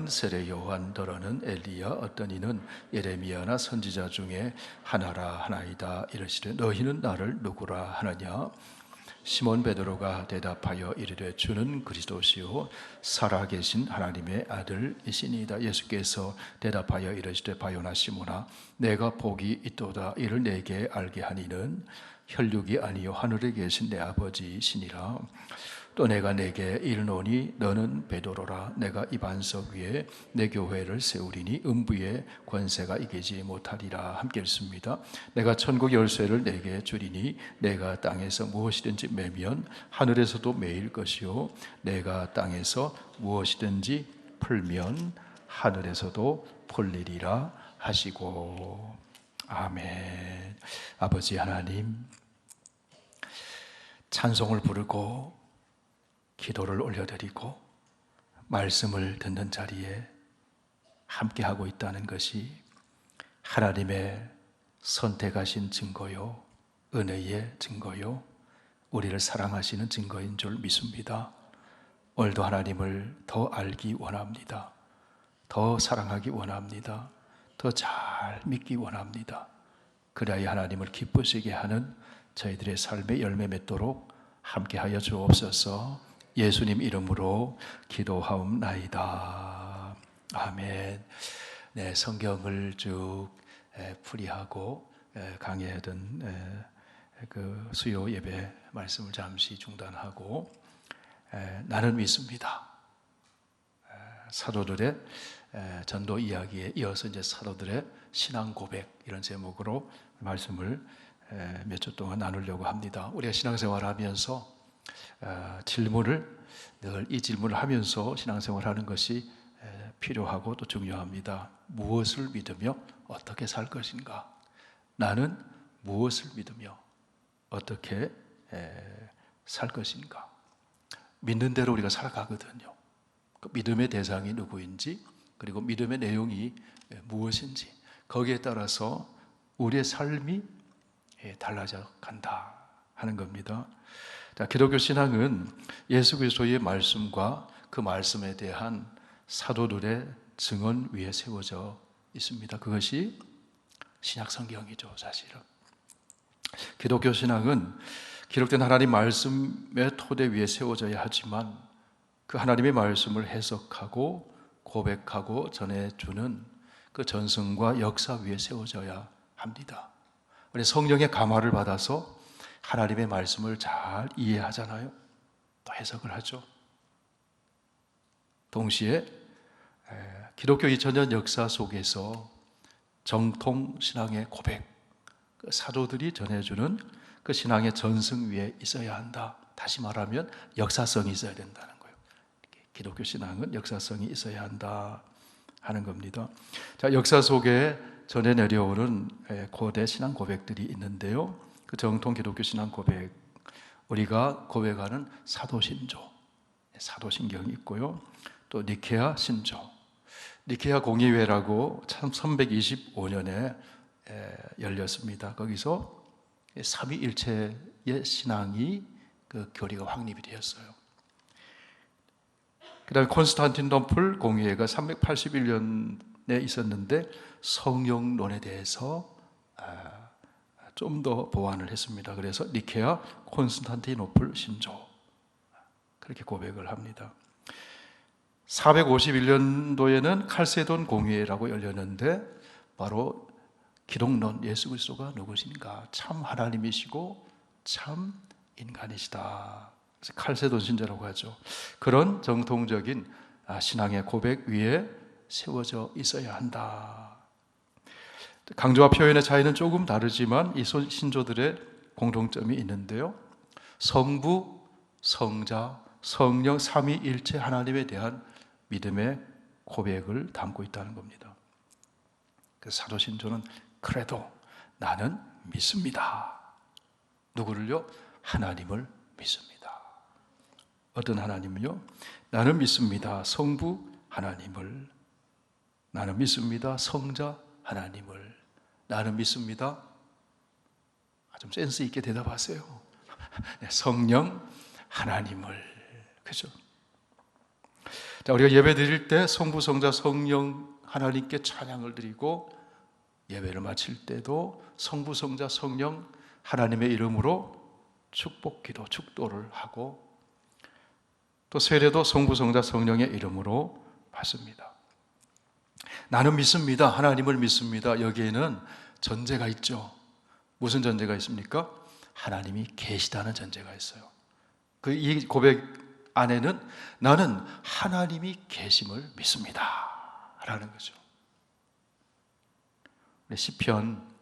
이는 세례 요한, 더러는 엘리야, 어떤 이는 예레미야나 선지자 중에 하나라 하나이다. 이르시되 너희는 나를 누구라 하느냐? 시몬 베드로가 대답하여 이르되 주는 그리스도시요 살아계신 하나님의 아들이시니이다. 예수께서 대답하여 이르시되 바요나 시몬아, 내가 복이 있도다. 이를 내게 알게 하니는 혈육이 아니요 하늘에 계신 내 아버지시니라. 또 내가 내게 이르노니 너는 베드로라. 내가 이 반석 위에 내 교회를 세우리니 음부의 권세가 이기지 못하리라. 함께 읽습니다. 내가 천국 열쇠를 내게 주리니 내가 땅에서 무엇이든지 매면 하늘에서도 매일 것이요 내가 땅에서 무엇이든지 풀면 하늘에서도 풀리리라 하시고. 아멘. 아버지 하나님, 찬송을 부르고 기도를 올려드리고 말씀을 듣는 자리에 함께하고 있다는 것이 하나님의 선택하신 증거요, 은혜의 증거요, 우리를 사랑하시는 증거인 줄 믿습니다. 오늘도 하나님을 더 알기 원합니다. 더 사랑하기 원합니다. 더 잘 믿기 원합니다. 그래야 하나님을 기쁘시게 하는 저희들의 삶의 열매 맺도록 함께하여 주옵소서. 예수님 이름으로 기도하옵나이다. 아멘. 네, 성경을 쭉 풀이하고 강의하던 그 수요 예배 말씀을 잠시 중단하고 나는 믿습니다. 사도들의 전도 이야기에 이어서 이제 사도들의 신앙 고백, 이런 제목으로 말씀을 몇 주 동안 나누려고 합니다. 우리가 신앙생활하면서 질문을 늘 이 질문을 하면서 신앙생활하는 것이 필요하고 또 중요합니다. 무엇을 믿으며 어떻게 살 것인가? 나는 무엇을 믿으며 어떻게 살 것인가? 믿는 대로 우리가 살아가거든요. 그 믿음의 대상이 누구인지, 그리고 믿음의 내용이 무엇인지, 거기에 따라서 우리의 삶이 달라져 간다 하는 겁니다. 자, 기독교 신앙은 예수 그리스도의 말씀과 그 말씀에 대한 사도들의 증언 위에 세워져 있습니다. 그것이 신약 성경이죠, 사실은. 기독교 신앙은 기록된 하나님 말씀의 토대 위에 세워져야 하지만 그 하나님의 말씀을 해석하고 고백하고 전해주는 그 전승과 역사 위에 세워져야 합니다. 우리 성령의 감화를 받아서 하나님의 말씀을 잘 이해하잖아요. 또 해석을 하죠. 동시에 기독교 2000년 역사 속에서 정통 신앙의 고백, 그 사도들이 전해주는 그 신앙의 전승 위에 있어야 한다. 다시 말하면 역사성이 있어야 된다는 거예요. 기독교 신앙은 역사성이 있어야 한다 하는 겁니다. 자, 역사 속에 전해 내려오는 고대 신앙 고백들이 있는데요. 그 정통 기독교 신앙 고백, 우리가 고백하는 사도신조, 사도신경이 있고요. 또 니케아 신조, 니케아 공의회라고 325년에 열렸습니다. 거기서 삼위일체의 신앙이 그 교리가 확립이 되었어요. 그 다음에 콘스탄티노플 공의회가 381년에 있었는데 성령론에 대해서 좀 더 보완을 했습니다. 그래서 니케아 콘스탄티노플 신조, 그렇게 고백을 합니다. 451년도에는 칼세돈 공의회라고 열렸는데 바로 기독론, 예수 그리스도가 누구신가, 참 하나님이시고 참 인간이시다, 그래서 칼세돈 신조라고 하죠. 그런 정통적인 신앙의 고백 위에 세워져 있어야 한다. 강조와 표현의 차이는 조금 다르지만 이 신조들의 공통점이 있는데요. 성부, 성자, 성령 삼위일체 하나님에 대한 믿음의 고백을 담고 있다는 겁니다. 그래서 사도신조는 그래도 나는 믿습니다. 누구를요? 하나님을 믿습니다. 어떤 하나님을요? 나는 믿습니다. 성부 하나님을. 나는 믿습니다. 성자 하나님을. 나는 믿습니다. 좀 센스 있게 대답하세요. 성령 하나님을. 그죠? 자, 우리가 예배 드릴 때 성부, 성자, 성령 하나님께 찬양을 드리고 예배를 마칠 때도 성부, 성자, 성령 하나님의 이름으로 축복 기도, 축도를 하고 또 세례도 성부, 성자, 성령의 이름으로 받습니다. 나는 믿습니다. 하나님을 믿습니다. 여기에는 전제가 있죠. 무슨 전제가 있습니까? 하나님이 계시다는 전제가 있어요. 이 고백 안에는 나는 하나님이 계심을 믿습니다 라는 거죠. 시편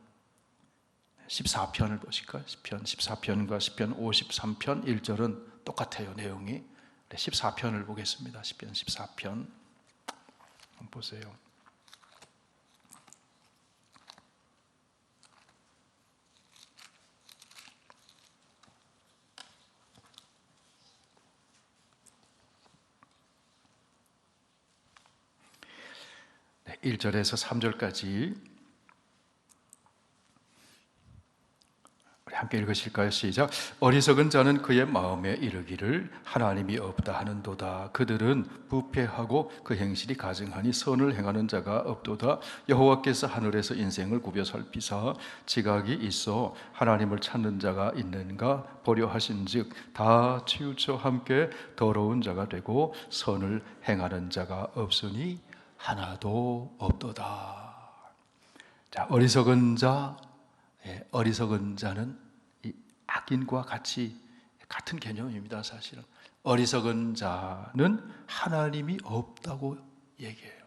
14편을 보실까요? 시편 14편과 시편 53편 1절은 똑같아요. 내용이. 14편을 보겠습니다. 시편 14편 한번 보세요. 네, 1절에서 3절까지 함께 읽으실까요? 시작. 어리석은 자는 그의 마음에 이르기를 하나님이 없다 하는도다. 그들은 부패하고 그 행실이 가증하니 선을 행하는 자가 없도다. 여호와께서 하늘에서 인생을 구벼 살피사 지각이 있어 하나님을 찾는 자가 있는가 보려 하신즉 다 치우쳐 함께 더러운 자가 되고 선을 행하는 자가 없으니 하나도 없도다. 자, 어리석은 자, 어리석은 자는 이 악인과 같은 개념입니다. 사실은 어리석은 자는 하나님이 없다고 얘기해요.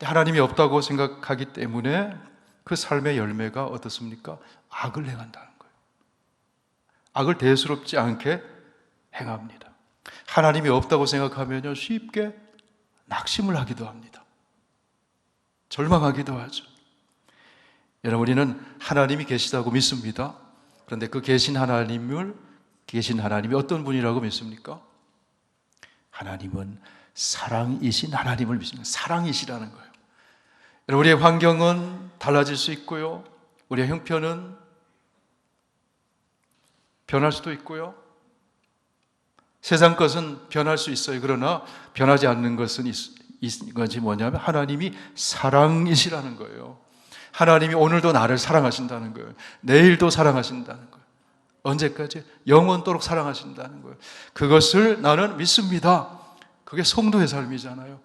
하나님이 없다고 생각하기 때문에 그 삶의 열매가 어떻습니까? 악을 행한다는 거예요. 악을 대수롭지 않게 행합니다. 하나님이 없다고 생각하면 쉽게 낙심을 하기도 합니다. 절망하기도 하죠. 여러분, 우리는 하나님이 계시다고 믿습니다. 그런데 그 계신 하나님이 어떤 분이라고 믿습니까? 하나님은 사랑이신 하나님을 믿습니다. 사랑이시라는 거예요. 여러분, 우리의 환경은 달라질 수 있고요. 우리의 형편은 변할 수도 있고요. 세상 것은 변할 수 있어요. 그러나 변하지 않는 것은 이것이 뭐냐면 하나님이 사랑이시라는 거예요. 하나님이 오늘도 나를 사랑하신다는 거예요. 내일도 사랑하신다는 거예요. 언제까지? 영원토록 사랑하신다는 거예요. 그것을 나는 믿습니다. 그게 성도의 삶이잖아요.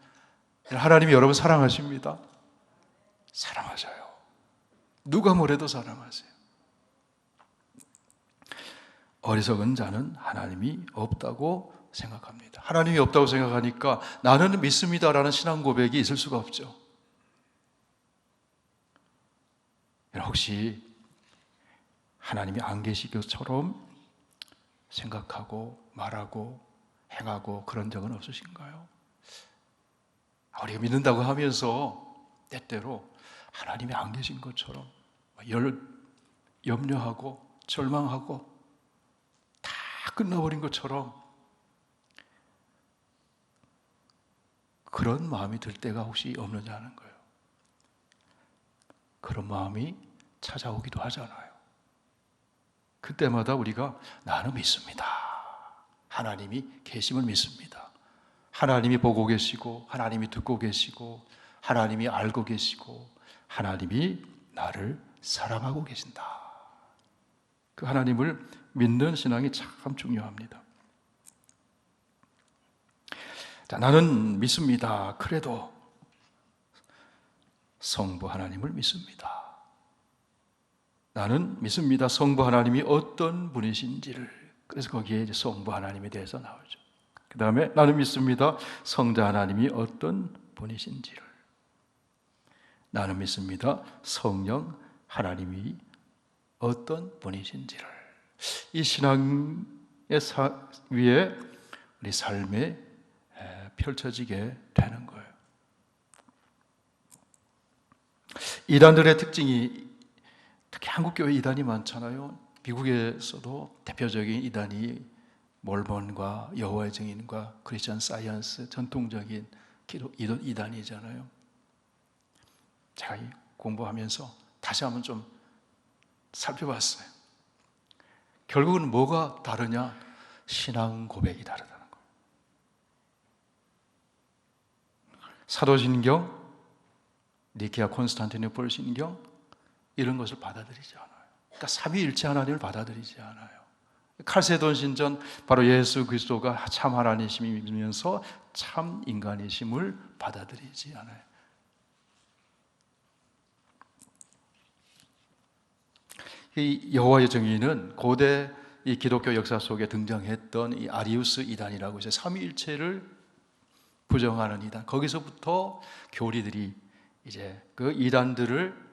하나님이 여러분 사랑하십니다. 사랑하셔요. 누가 뭐래도 사랑하세요. 어리석은 자는 하나님이 없다고 생각합니다. 하나님이 없다고 생각하니까 나는 믿습니다라는 신앙 고백이 있을 수가 없죠. 혹시 하나님이 안 계신 것처럼 생각하고 말하고 행하고 그런 적은 없으신가요? 우리가 믿는다고 하면서 때때로 하나님이 안 계신 것처럼 염려하고 절망하고 다 끝나버린 것처럼 그런 마음이 들 때가 혹시 없느냐는 거예요. 그런 마음이 찾아오기도 하잖아요. 그때마다 우리가 나는 믿습니다. 하나님이 계심을 믿습니다. 하나님이 보고 계시고 하나님이 듣고 계시고 하나님이 알고 계시고 하나님이 나를 사랑하고 계신다. 그 하나님을 믿는 신앙이 참 중요합니다. 자, 나는 믿습니다. 그래도 성부 하나님을 믿습니다. 나는 믿습니다. 성부 하나님이 어떤 분이신지를. 그래서 거기에 이제 성부 하나님에 대해서 나오죠. 그 다음에 나는 믿습니다. 성자 하나님이 어떤 분이신지를. 나는 믿습니다. 성령 하나님이 어떤 분이신지를. 이 신앙의 위에 우리 삶에 펼쳐지게 되는 거예요. 이단들의 특징이 특히 한국교회 이단이 많잖아요. 미국에서도 대표적인 이단이 몰몬과 여호와의 증인과 크리스천 사이언스 전통적인 기독 이단이잖아요. 제가 공부하면서 다시 한번 좀 살펴봤어요. 결국은 뭐가 다르냐? 신앙 고백이 다르다는 거예요. 사도신경, 니케아 콘스탄티노플 신경 이런 것을 받아들이지 않아요. 그러니까 삼위일체 하나님을 받아들이지 않아요. 칼세돈 신전, 바로 예수 그리스도가 참 하나님이시면서 참 인간이심을 받아들이지 않아요. 이 여호와의 정의는 고대 이 기독교 역사 속에 등장했던 이 아리우스 이단이라고 해서 삼위일체를 부정하는 이단, 거기서부터 교리들이 이제 그 이단들을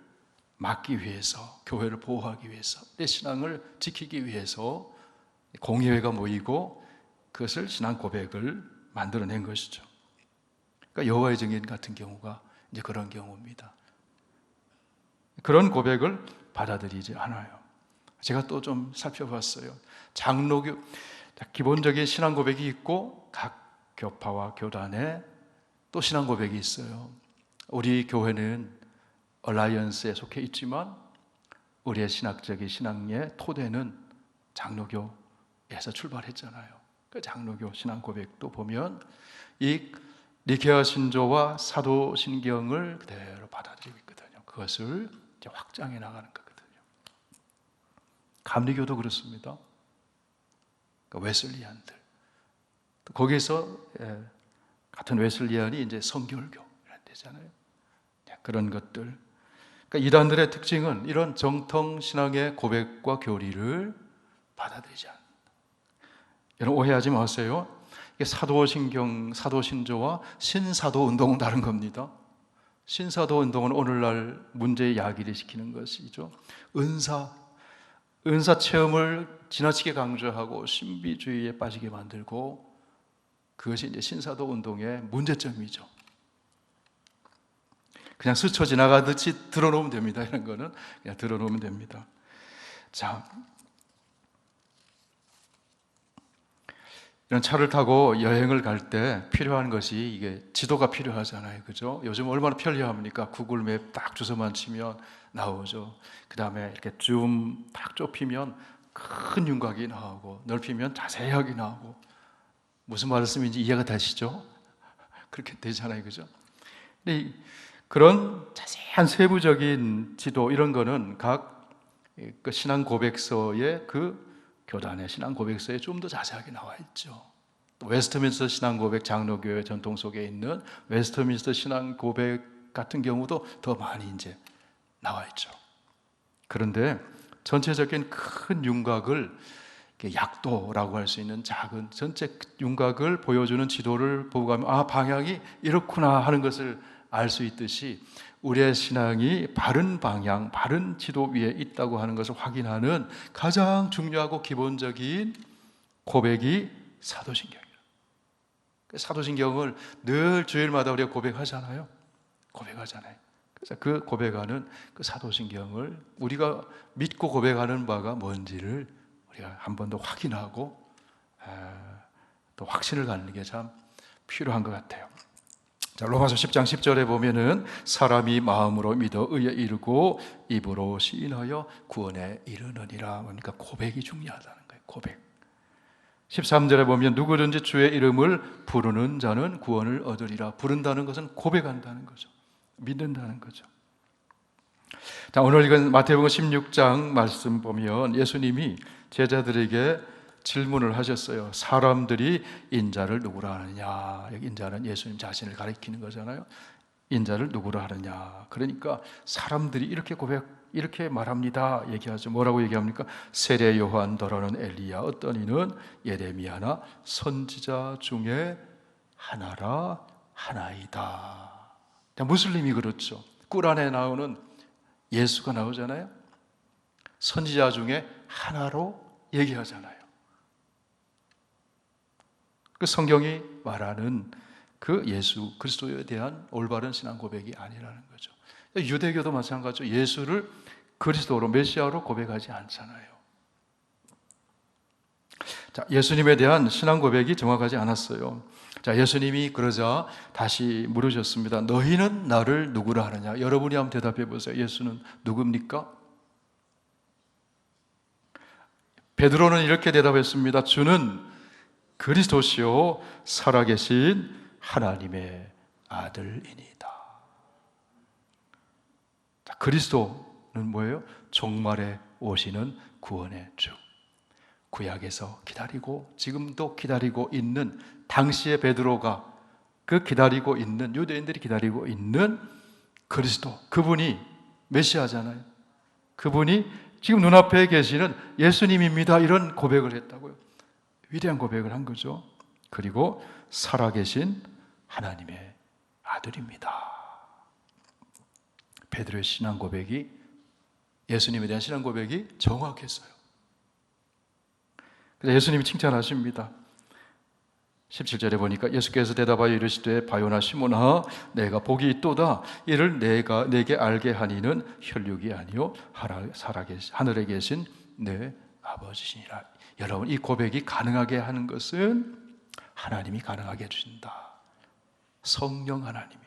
막기 위해서, 교회를 보호하기 위해서, 내 신앙을 지키기 위해서 공의회가 모이고 그것을 신앙 고백을 만들어낸 것이죠. 그러니까 여호와의 증인 같은 경우가 이제 그런 경우입니다. 그런 고백을 받아들이지 않아요. 제가 또 좀 살펴봤어요. 장로교, 기본적인 신앙 고백이 있고 각 교파와 교단에 또 신앙 고백이 있어요. 우리 교회는 얼라이언스에 속해 있지만 우리의 신학적인 신앙의 토대는 장로교에서 출발했잖아요. 그 장로교 신앙 고백도 보면 이 니케아 신조와 사도 신경을 그대로 받아들이고 있거든요. 그것을 이제 확장해 나가는 거거든요. 감리교도 그렇습니다. 그러니까 웨슬리안들. 거기서 같은 웨슬리안이 이제 성결교 이런 데잖아요. 그런 것들. 그러니까 이단들의 특징은 이런 정통 신앙의 고백과 교리를 받아들이지 않는다. 여러분 오해하지 마세요. 사도신경, 사도신조와 신사도 운동은 다른 겁니다. 신사도 운동은 오늘날 문제의 야기를 시키는 것이죠. 은사 체험을 지나치게 강조하고 신비주의에 빠지게 만들고 그것이 이제 신사도 운동의 문제점이죠. 그냥 스쳐 지나가듯이 들어놓으면 됩니다. 이런 거는 그냥 들어놓으면 됩니다. 자, 이런 차를 타고 여행을 갈 때 필요한 것이 이게 지도가 필요하잖아요. 그죠? 요즘 얼마나 편리합니까? 구글 맵 딱 주소만 치면 나오죠. 그 다음에 이렇게 줌 딱 좁히면 큰 윤곽이 나오고 넓히면 자세하게 나오고 무슨 말씀인지 이해가 되시죠? 그렇게 되잖아요. 그죠? 근데 그런 자세한 세부적인 지도 이런 거는 각 그 신앙 고백서의 그 교단의 신앙 고백서에 좀 더 자세하게 나와 있죠. 또 웨스트민스터 신앙 고백 장로교회 전통 속에 있는 웨스트민스터 신앙 고백 같은 경우도 더 많이 이제 나와 있죠. 그런데 전체적인 큰 윤곽을 약도라고 할 수 있는 작은 전체 윤곽을 보여주는 지도를 보고 가면 아 방향이 이렇구나 하는 것을 알 수 있듯이 우리의 신앙이 바른 방향, 바른 지도 위에 있다고 하는 것을 확인하는 가장 중요하고 기본적인 고백이 사도신경이에요. 사도신경을 늘 주일마다 우리가 고백하잖아요. 그래서 그 고백하는 그 사도신경을 우리가 믿고 고백하는 바가 뭔지를 우리가 한 번 더 확인하고 또 확신을 갖는 게 참 필요한 것 같아요. 자, 로마서 10장 10절에 보면은 사람이 마음으로 믿어 의에 이르고 입으로 시인하여 구원에 이르느니라. 그러니까 고백이 중요하다는 거예요. 고백. 13절에 보면 누구든지 주의 이름을 부르는 자는 구원을 얻으리라. 부른다는 것은 고백한다는 거죠. 믿는다는 거죠. 자, 오늘 읽은 마태복음 16장 말씀 보면 예수님이 제자들에게 질문을 하셨어요. 사람들이 인자를 누구라 하느냐. 여기 인자는 예수님 자신을 가리키는 거잖아요. 인자를 누구라 하느냐. 그러니까 사람들이 이렇게 말합니다. 얘기하죠. 뭐라고 얘기합니까? 세례 요한 더러는 엘리야, 어떤 이는 예레미야나 선지자 중에 하나이다. 무슬림이 그렇죠. 꾸란에 나오는 예수가 나오잖아요. 선지자 중에 하나로 얘기하잖아요. 그 성경이 말하는 그 예수 그리스도에 대한 올바른 신앙 고백이 아니라는 거죠. 유대교도 마찬가지죠. 예수를 그리스도로 메시아로 고백하지 않잖아요. 자, 예수님에 대한 신앙 고백이 정확하지 않았어요. 자, 예수님이 그러자 다시 물으셨습니다. 너희는 나를 누구라 하느냐? 여러분이 한번 대답해 보세요. 예수는 누굽니까? 베드로는 이렇게 대답했습니다. 주는 그리스도시요 살아계신 하나님의 아들이니이다. 자, 그리스도는 뭐예요? 종말에 오시는 구원의 주. 구약에서 기다리고 지금도 기다리고 있는, 당시의 베드로가 그 기다리고 있는, 유대인들이 기다리고 있는 그리스도, 그분이 메시아잖아요. 그분이 지금 눈앞에 계시는 예수님입니다. 이런 고백을 했다고요. 위대한 고백을 한 거죠. 그리고 살아계신 하나님의 아들입니다. 베드로의 신앙 고백이, 예수님에 대한 신앙 고백이 정확했어요. 그래서 예수님이 칭찬하십니다. 17절에 보니까 예수께서 대답하여 이르시되 바요나 시몬아 내가 복이 있도다. 이를 내가 내게 알게 하니는 혈육이 아니요 하늘에 계신 내 아버지시니라. 여러분, 이 고백이 가능하게 하는 것은 하나님이 가능하게 해주신다. 성령 하나님이.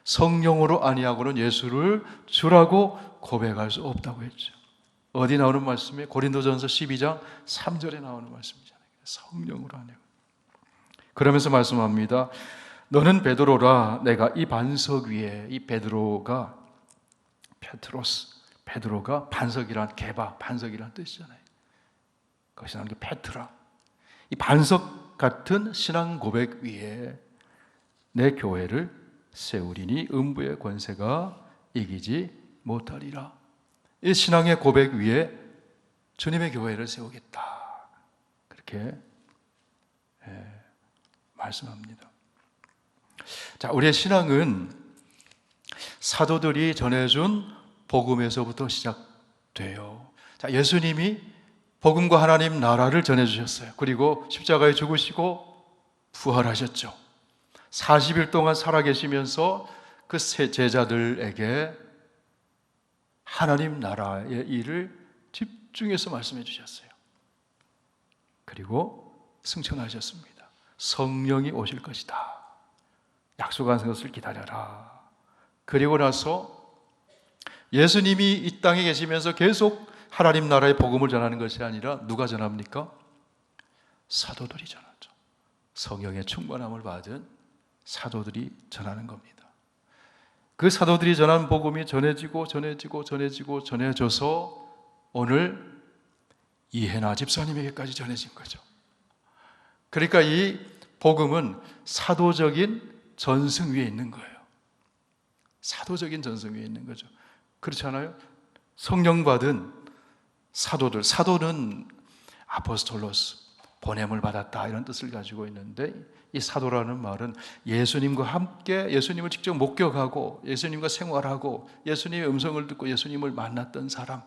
성령으로 아니하고는 예수를 주라고 고백할 수 없다고 했죠. 어디 나오는 말씀이에요? 고린도전서 12장 3절에 나오는 말씀이잖아요. 성령으로 아니하고. 그러면서 말씀합니다. 너는 베드로라. 내가 이 반석 위에, 이 베드로가 페트로스, 베드로가 반석이란 개바, 반석이란 뜻이잖아요. 그것이 나오는 게 페트라. 이 반석 같은 신앙 고백 위에 내 교회를 세우리니 음부의 권세가 이기지 못하리라. 이 신앙의 고백 위에 주님의 교회를 세우겠다. 그렇게 말씀합니다. 자, 우리의 신앙은 사도들이 전해준 복음에서부터 시작돼요. 자, 예수님이 복음과 하나님 나라를 전해주셨어요. 그리고 십자가에 죽으시고 부활하셨죠. 40일 동안 살아계시면서 그 세 제자들에게 하나님 나라의 일을 집중해서 말씀해 주셨어요. 그리고 승천하셨습니다. 성령이 오실 것이다. 약속한 것을 기다려라. 그리고 나서 예수님이 이 땅에 계시면서 계속 하나님 나라의 복음을 전하는 것이 아니라 누가 전합니까? 사도들이 전하죠. 성령의 충만함을 받은 사도들이 전하는 겁니다. 그 사도들이 전한 복음이 전해져서 오늘 이해나 집사님에게까지 전해진 거죠. 그러니까 이 복음은 사도적인 전승 위에 있는 거예요. 사도적인 전승 위에 있는 거죠. 그렇지 않아요? 성령 받은 사도들, 사도는 아포스톨로스, 보냄을 받았다 이런 뜻을 가지고 있는데, 이 사도라는 말은 예수님과 함께 예수님을 직접 목격하고 예수님과 생활하고 예수님의 음성을 듣고 예수님을 만났던 사람,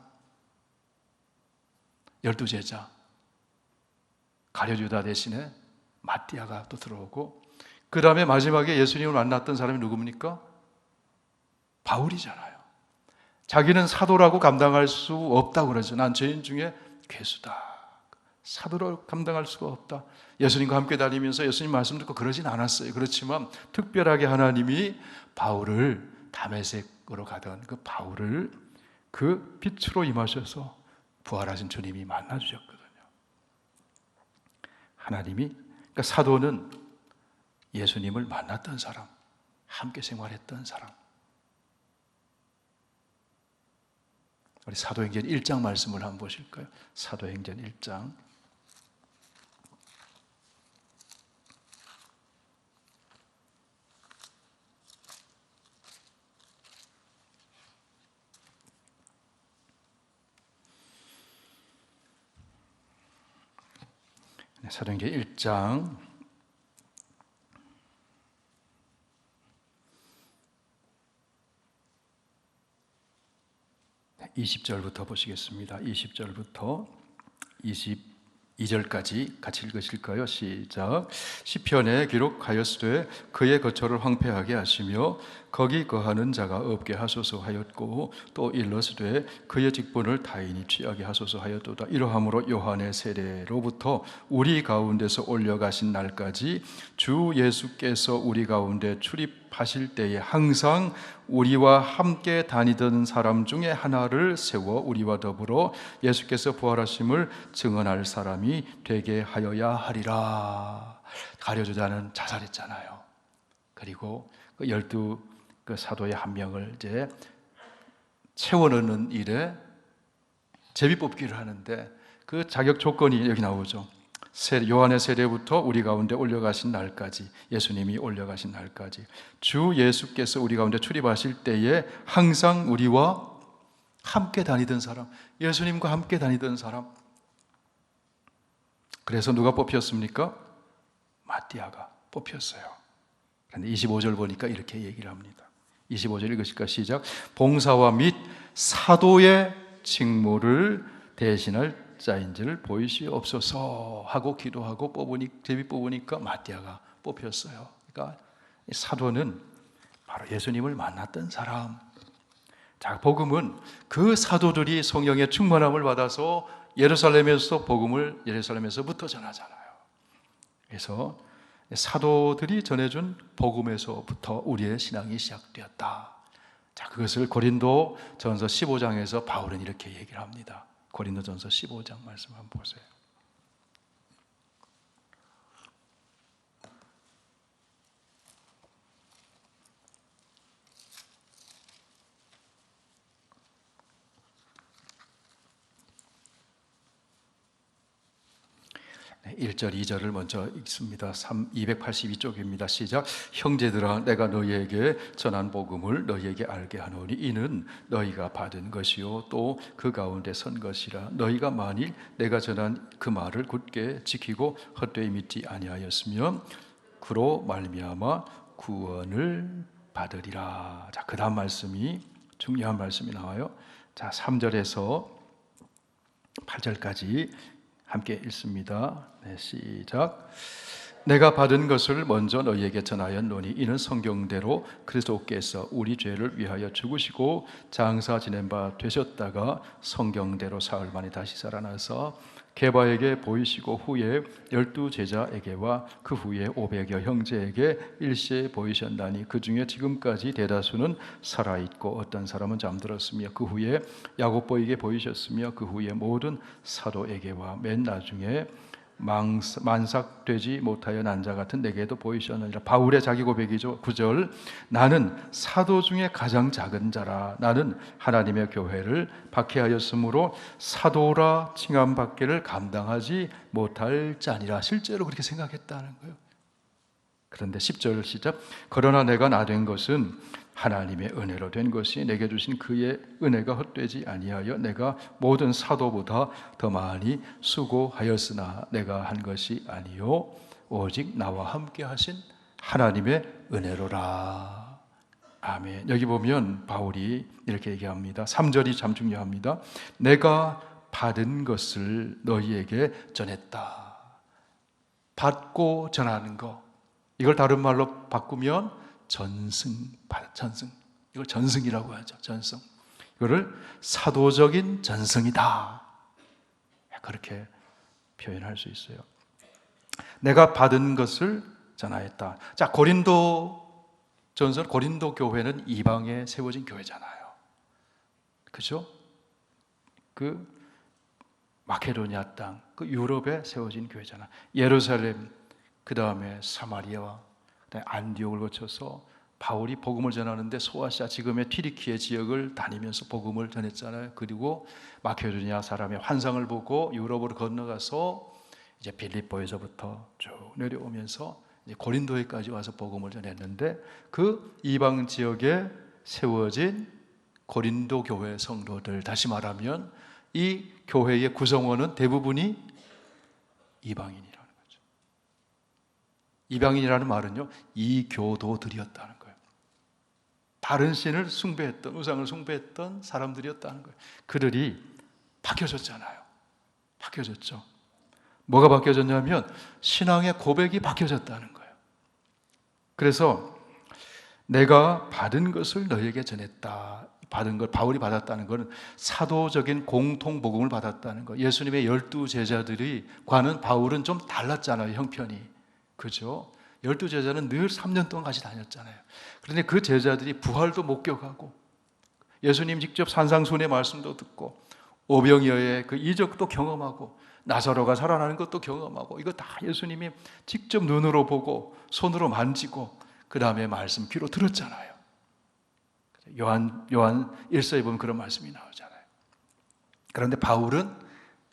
12제자, 가룟유다 대신에 마띠아가 또 들어오고, 그 다음에 마지막에 예수님을 만났던 사람이 누굽니까? 바울이잖아요. 자기는 사도라고 감당할 수 없다고 그러죠. 난 죄인 중에 괴수다. 사도로 감당할 수가 없다. 예수님과 함께 다니면서 예수님 말씀 듣고 그러진 않았어요. 그렇지만 특별하게 하나님이 바울을, 다메섹으로 가던 그 바울을 그 빛으로 임하셔서 부활하신 주님이 만나주셨거든요. 하나님이, 그러니까 사도는 예수님을 만났던 사람, 함께 생활했던 사람. 우리 사도행전 1장 말씀을 한번 보실까요? 사도행전 1장. 사도행전 1장 20절부터 보시겠습니다. 20절부터 22절까지 같이 읽으실까요? 시작. 시편에 기록하였으되 그의 거처를 황폐하게 하시며 거기 거하는 자가 없게 하소서 하였고, 또 일러스되 그의 직분을 타인이 취하게 하소서 하였도다. 이러함으로 요한의 세례로부터 우리 가운데서 올려가신 날까지 주 예수께서 우리 가운데 출입하실 때에 항상 우리와 함께 다니던 사람 중에 하나를 세워 우리와 더불어 예수께서 부활하심을 증언할 사람이 되게 하여야 하리라. 가룟유다는 자살했잖아요. 그리고 그 12 그 사도의 한 명을 이제 채워넣는 일에 제비뽑기를 하는데 그 자격 조건이 여기 나오죠. 요한의 세례부터 우리 가운데 올려가신 날까지, 예수님이 올려가신 날까지 주 예수께서 우리 가운데 출입하실 때에 항상 우리와 함께 다니던 사람, 예수님과 함께 다니던 사람. 그래서 누가 뽑혔습니까? 마띠아가 뽑혔어요. 그런데 25절 보니까 이렇게 얘기를 합니다. 25절 읽으실까? 시작. 봉사와 및 사도의 직무를 대신할 자인지를 보이시옵소서 하고 기도하고 제비 뽑으니까 마띠아가 뽑혔어요. 그러니까 사도는 바로 예수님을 만났던 사람. 자, 복음은 그 사도들이 성령의 충만함을 받아서 예루살렘에서 복음을 예루살렘에서부터 전하잖아요. 그래서 사도들이 전해준 복음에서부터 우리의 신앙이 시작되었다. 자, 그것을 고린도 전서 15장에서 바울은 이렇게 얘기를 합니다. 고린도 전서 15장 말씀 한번 보세요. 1절, 2절을 먼저 읽습니다. 282쪽입니다. 시작. 형제들아, 내가 너희에게 전한 복음을 너희에게 알게 하노니 이는 너희가 받은 것이요 또 그 가운데 선 것이라. 너희가 만일 내가 전한 그 말을 굳게 지키고 헛되이 믿지 아니하였으면 그로 말미암아 구원을 받으리라. 자, 그 다음 말씀이 중요한 말씀이 나와요. 자, 3절에서 8절까지 함께 읽습니다. 네, 시작. 내가 받은 것을 먼저 너희에게 전하였노니 이는 성경대로 그리스도께서 우리 죄를 위하여 죽으시고 장사 지낸 바 되셨다가 성경대로 사흘 만에 다시 살아나서 게바에게 보이시고 후에 12 제자에게와 그 후에 500여 형제에게 일시에 보이셨나니 그 중에 지금까지 대다수는 살아있고 어떤 사람은 잠들었으며 그 후에 야고보에게 보이셨으며 그 후에 모든 사도에게와 맨 나중에 만삭되지 못하여 난 자 같은 내게도 보이셨느니라. 바울의 자기 고백이죠. 9절. 나는 사도 중에 가장 작은 자라. 나는 하나님의 교회를 박해하였으므로 사도라 칭함받기를 감당하지 못할 자니라. 실제로 그렇게 생각했다는 거예요. 그런데 10절 시작. 그러나 내가 나 된 것은 하나님의 은혜로 된 것이 내게 주신 그의 은혜가 헛되지 아니하여 내가 모든 사도보다 더 많이 수고하였으나 내가 한 것이 아니요 오직 나와 함께 하신 하나님의 은혜로라. 아멘. 여기 보면 바울이 이렇게 얘기합니다. 3절이 참 중요합니다. 내가 받은 것을 너희에게 전했다. 받고 전하는 거, 이걸 다른 말로 바꾸면 전승. 이걸 전승이라고 하죠. 전승. 이거를 사도적인 전승이다. 그렇게 표현할 수 있어요. 내가 받은 것을 전하였다. 자, 고린도 교회는 이방에 세워진 교회잖아요. 그죠? 그 마케도니아 땅, 그 유럽에 세워진 교회잖아요. 예루살렘, 그 다음에 사마리아와 안디옥을 거쳐서 바울이 복음을 전하는데 소아시아 지금의 튀르키예 지역을 다니면서 복음을 전했잖아요. 그리고 마케도니아 사람의 환상을 보고 유럽으로 건너가서 이제 빌립보에서부터 쭉 내려오면서 이제 고린도에까지 와서 복음을 전했는데 그 이방 지역에 세워진 고린도 교회 성도들, 다시 말하면 이 교회의 구성원은 대부분이 이방인이라는 거죠. 이방인이라는 말은요, 이교도들이었다는 거예요. 다른 신을 숭배했던, 우상을 숭배했던 사람들이었다는 거예요. 그들이 바뀌어졌잖아요. 바뀌어졌죠. 뭐가 바뀌어졌냐면 신앙의 고백이 바뀌어졌다는 거예요. 그래서 내가 받은 것을 너희에게 전했다. 받은 것, 바울이 받았다는 것은 사도적인 공통복음을 받았다는 거. 예수님의 12 제자들이 과는 바울은 좀 달랐잖아요, 형편이. 그죠? 12 제자는 늘 3년 동안 같이 다녔잖아요. 그런데 그 제자들이 부활도 목격하고 예수님 직접 산상순의 말씀도 듣고 오병이어의 그 이적도 경험하고 나사로가 살아나는 것도 경험하고 이거 다 예수님이 직접 눈으로 보고 손으로 만지고 그 다음에 말씀 귀로 들었잖아요. 요한 1서에 보면 그런 말씀이 나오잖아요. 그런데 바울은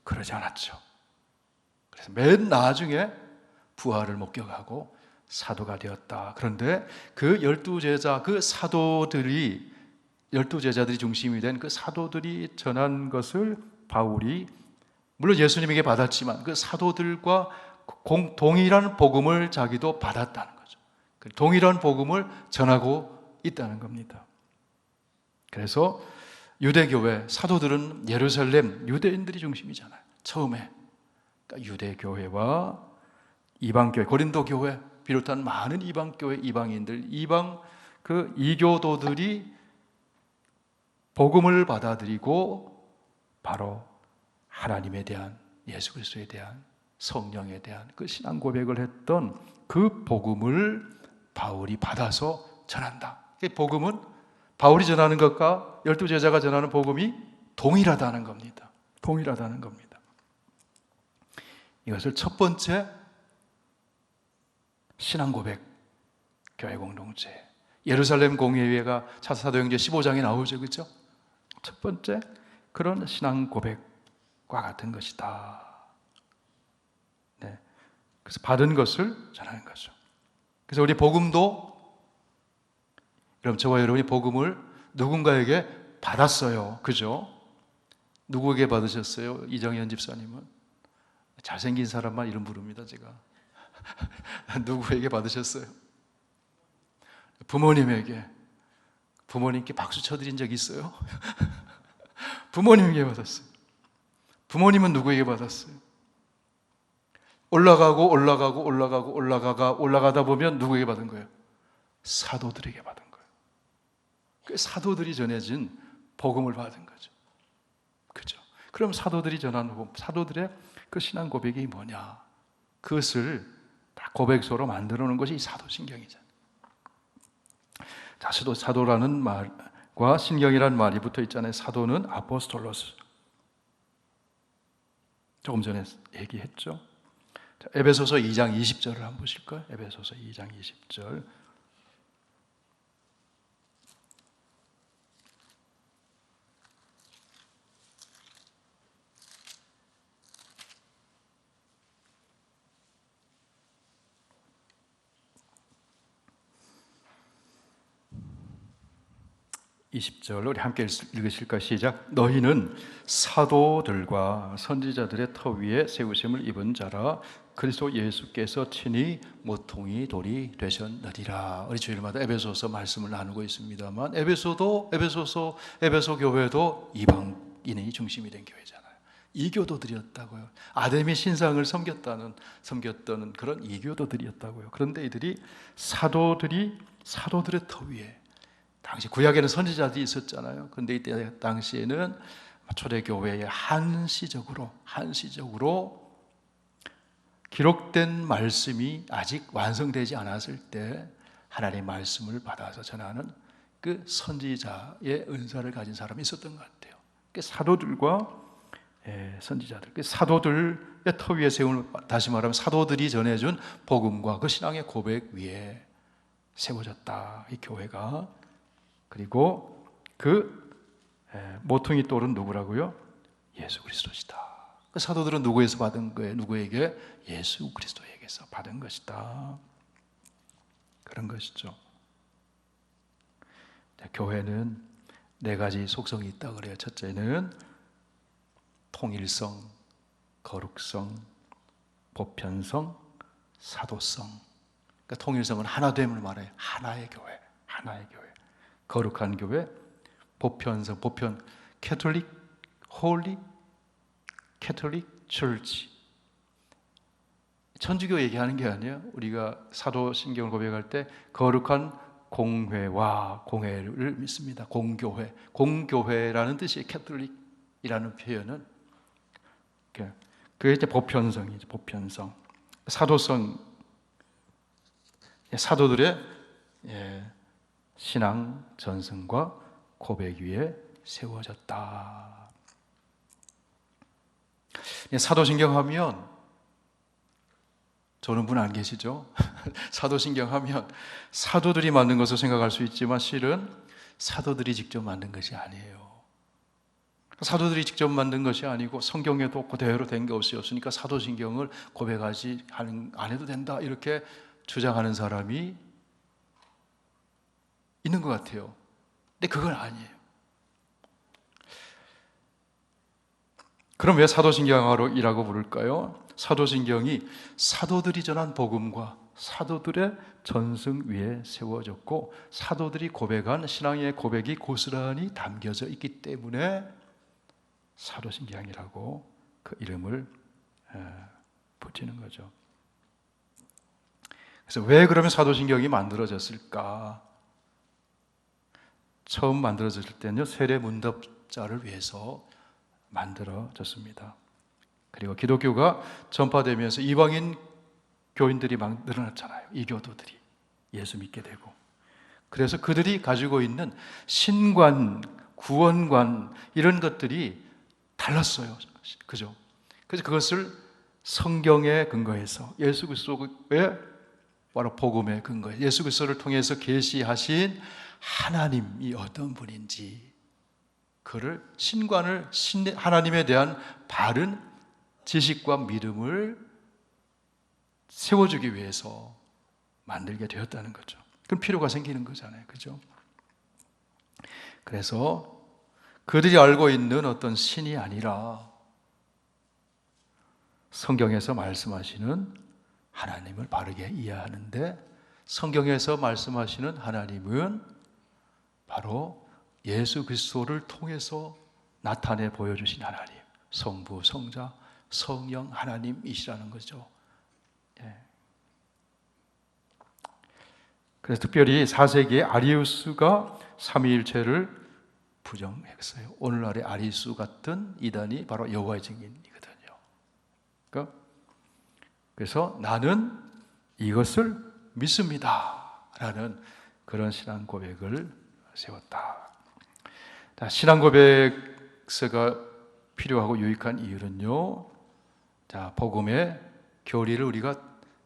그러지 않았죠. 그래서 맨 나중에 부활을 목격하고 사도가 되었다. 그런데 그 12제자, 그 사도들이, 12제자들이 중심이 된 그 사도들이 전한 것을 바울이 물론 예수님에게 받았지만 그 사도들과 동일한 복음을 자기도 받았다는 거죠. 동일한 복음을 전하고 있다는 겁니다. 그래서 유대교회, 사도들은 예루살렘 유대인들이 중심이잖아요. 처음에 그러니까 유대교회와 이방교회, 고린도교회 비롯한 많은 이방교회, 이방인들, 그 이교도들이 복음을 받아들이고 바로 하나님에 대한, 예수 그리스도에 대한, 성령에 대한 그 신앙 고백을 했던 그 복음을 바울이 받아서 전한다. 복음은 바울이 전하는 것과 12제자가 전하는 복음이 동일하다는 겁니다. 동일하다는 겁니다. 이것을 첫 번째 신앙 고백, 교회 공동체, 예루살렘 공회회가 사도행전 15장에 나오죠. 그렇죠? 첫 번째 그런 신앙 고백과 같은 것이다. 네. 그래서 받은 것을 전하는 거죠. 그래서 우리 복음도, 여러분, 저와 여러분이 복음을 누군가에게 받았어요. 그죠? 누구에게 받으셨어요? 이정현 집사님은? 잘생긴 사람만 이름 부릅니다, 제가. 누구에게 받으셨어요? 부모님에게. 부모님께 박수 쳐드린 적 있어요? 부모님에게 받았어요. 부모님은 누구에게 받았어요? 올라가다 보면 누구에게 받은 거예요? 사도들에게 받은 거예요. 그 사도들이 전해진 복음을 받은 거죠. 그죠? 그럼 사도들이 전한 복음, 사도들의 그 신앙 고백이 뭐냐? 그것을 다 고백서로 만들어 놓은 것이 사도신경이잖아요. 자, 사도라는 말과 신경이라는 말이 붙어 있잖아요. 사도는 아포스톨로스. 조금 전에 얘기했죠. 자, 에베소서 2장 20절을 한번 보실까요? 에베소서 2장 20절. 우리 함께 읽으실까? 시작. 너희는 사도들과 선지자들의 터 위에 세우심을 입은 자라 그리스도 예수께서 친히 모퉁이 돌이 되셨느니라. 우리 주일마다 에베소서 말씀을 나누고 있습니다만 에베소 교회도 이방인이 중심이 된 교회잖아요. 이교도들이었다고요. 아데미 신상을 섬겼던 그런 이교도들이었다고요. 그런데 이들이 사도들의 터 위에, 당시 구약에는 선지자들이 있었잖아요. 그런데 이때 당시에는 초대교회에 한시적으로 기록된 말씀이 아직 완성되지 않았을 때 하나님의 말씀을 받아서 전하는 그 선지자의 은사를 가진 사람이 있었던 것 같아요. 사도들과 선지자들, 사도들의 터 위에 세운, 다시 말하면 사도들이 전해준 복음과 그 신앙의 고백 위에 세워졌다. 이 교회가. 그리고 그 모퉁이 돌은 누구라고요? 예수 그리스도시다. 그 사도들은 누구에서 받은 거예요? 누구에게? 예수 그리스도에게서 받은 것이다. 그런 것이죠. 교회는 네 가지 속성이 있다 그래요. 첫째는 통일성, 거룩성, 보편성, 사도성. 그러니까 통일성은 하나됨을 말해요. 하나의 교회. 거룩한 교회, 보편성, 캐톨릭, 홀리, 캐톨릭 처치. 천주교 얘기하는 게 아니에요. 우리가 사도신경을 고백할 때 거룩한 공회를 믿습니다. 공교회라는 뜻이 캐톨릭이라는 표현은 그게 이제 보편성이죠. 보편성, 사도성, 사도들의 신앙 전승과 고백 위에 세워졌다. 사도신경 하면 저는 분 안 계시죠? 사도신경 하면 사도들이 만든 것을 생각할 수 있지만 실은 사도들이 직접 만든 것이 아니에요. 사도들이 직접 만든 것이 아니고 성경에도 그대로 된 것이 없으니까 사도신경을 고백하지 안 해도 된다 이렇게 주장하는 사람이 있는 것 같아요. 근데 그건 아니에요. 그럼 왜 사도신경이라고 부를까요? 사도신경이 사도들이 전한 복음과 사도들의 전승 위에 세워졌고 사도들이 고백한 신앙의 고백이 고스란히 담겨져 있기 때문에 사도신경이라고 그 이름을 붙이는 거죠. 그래서 왜 그러면 사도신경이 만들어졌을까? 처음 만들어졌을 때는요, 세례 문답자를 위해서 만들어졌습니다. 그리고 기독교가 전파되면서 이방인 교인들이 막 늘어났잖아요. 이교도들이 예수 믿게 되고. 그래서 그들이 가지고 있는 신관, 구원관 이런 것들이 달랐어요. 그죠? 그래서 그것을 성경에 근거해서 예수 그리스도의 바로 복음에 근거해 예수 그리스도를 통해서 계시하신 하나님이 어떤 분인지 그를 신관을 하나님에 대한 바른 지식과 믿음을 세워주기 위해서 만들게 되었다는 거죠. 그럼 필요가 생기는 거잖아요. 그죠? 그래서 그들이 알고 있는 어떤 신이 아니라 성경에서 말씀하시는 하나님을 바르게 이해하는데 성경에서 말씀하시는 하나님은 바로 예수 그리스도를 통해서 나타내 보여주신 하나님, 성부, 성자, 성령 하나님이시라는 거죠. 예. 그래서 특별히 4세기에 아리우스가 삼위일체를 부정했어요. 오늘날의 아리수 같은 이단이 바로 여호와의 증인이거든요. 그래서 나는 이것을 믿습니다 라는 그런 신앙 고백을 세웠다. 신앙 고백서가 필요하고 유익한 이유는요, 복음의 교리를 우리가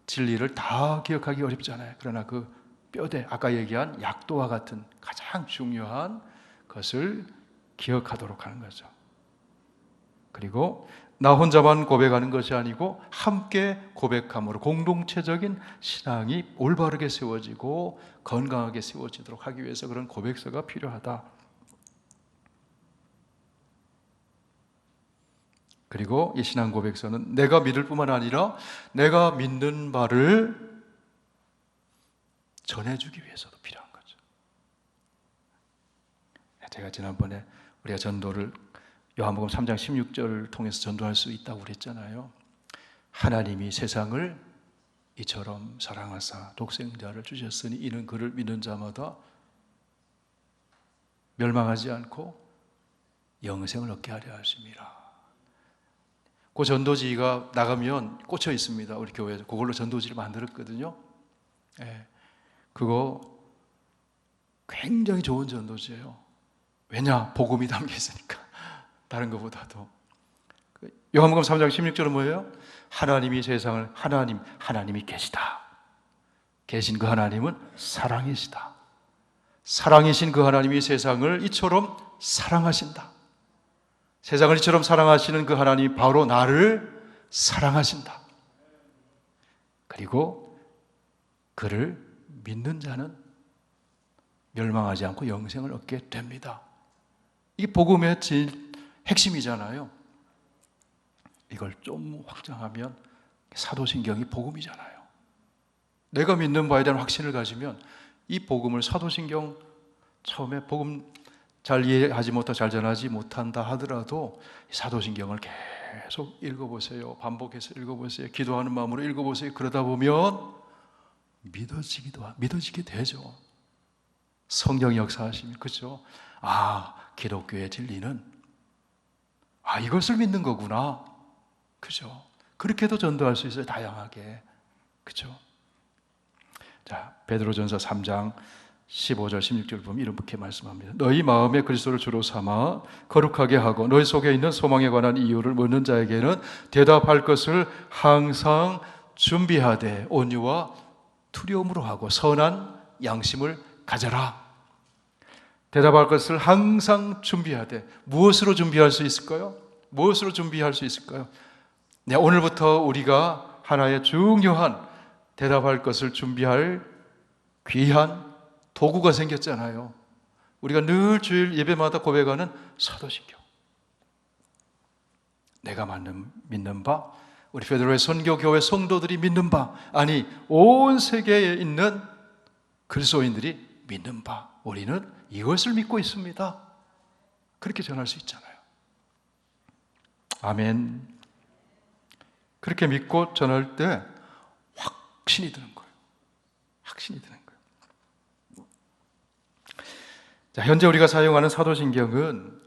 진리를 다 기억하기 어렵잖아요. 그러나 그 뼈대, 아까 얘기한 약도와 같은 가장 중요한 것을 기억하도록 하는 거죠. 그리고 나 혼자만 고백하는 것이 아니고 함께 고백함으로 공동체적인 신앙이 올바르게 세워지고 건강하게 세워지도록 하기 위해서 그런 고백서가 필요하다. 그리고 이 신앙 고백서는 내가 믿을 뿐만 아니라 내가 믿는 바를 전해주기 위해서도 필요한 거죠. 제가 지난번에 우리가 전도를 요한복음 3장 16절을 통해서 전도할 수 있다고 그랬잖아요. 하나님이 세상을 이처럼 사랑하사 독생자를 주셨으니 이는 그를 믿는 자마다 멸망하지 않고 영생을 얻게 하려 하심이라. 그 전도지가 나가면 꽂혀 있습니다. 우리 교회에서 그걸로 전도지를 만들었거든요. 예, 그거 굉장히 좋은 전도지예요. 왜냐? 복음이 담겨 있으니까. 다른 것보다도. 요한복음 3장 16절은 뭐예요? 하나님이 세상을 하나님이 계시다. 계신 그 하나님은 사랑이시다. 사랑이신 그 하나님이 세상을 이처럼 사랑하신다. 세상을 이처럼 사랑하시는 그 하나님이 바로 나를 사랑하신다. 그리고 그를 믿는 자는 멸망하지 않고 영생을 얻게 됩니다. 이게 복음의 핵심이잖아요. 이걸 좀 확장하면 사도신경이 복음이잖아요. 내가 믿는 바에 대한 확신을 가지면 이 복음을 사도신경 처음에 복음 잘 이해하지 못하고 잘 전하지 못한다 하더라도 사도신경을 계속 읽어보세요. 반복해서 읽어보세요. 기도하는 마음으로 읽어보세요. 그러다 보면 믿어지게 되죠. 성령이 역사하시면. 그렇죠? 기독교의 진리는 이것을 믿는 거구나. 그죠? 그렇게도 전도할 수 있어요. 다양하게. 그죠? 자, 베드로전서 3장 15절 16절 보면 이렇게 말씀합니다. 너희 마음에 그리스도를 주로 삼아 거룩하게 하고 너희 속에 있는 소망에 관한 이유를 묻는 자에게는 대답할 것을 항상 준비하되 온유와 두려움으로 하고 선한 양심을 가져라. 대답할 것을 항상 준비하되. 무엇으로 준비할 수 있을까요? 무엇으로 준비할 수 있을까요? 네, 오늘부터 우리가 하나의 중요한 대답할 것을 준비할 귀한 도구가 생겼잖아요. 우리가 늘 주일 예배마다 고백하는 사도신경. 내가 믿는 바, 우리 베드로의 선교교회 성도들이 믿는 바, 아니 온 세계에 있는 그리스도인들이 믿는 바, 우리는 이것을 믿고 있습니다. 그렇게 전할 수 있잖아요. 아멘. 그렇게 믿고 전할 때 확신이 드는 거예요. 확신이 드는 거예요. 자, 현재 우리가 사용하는 사도신경은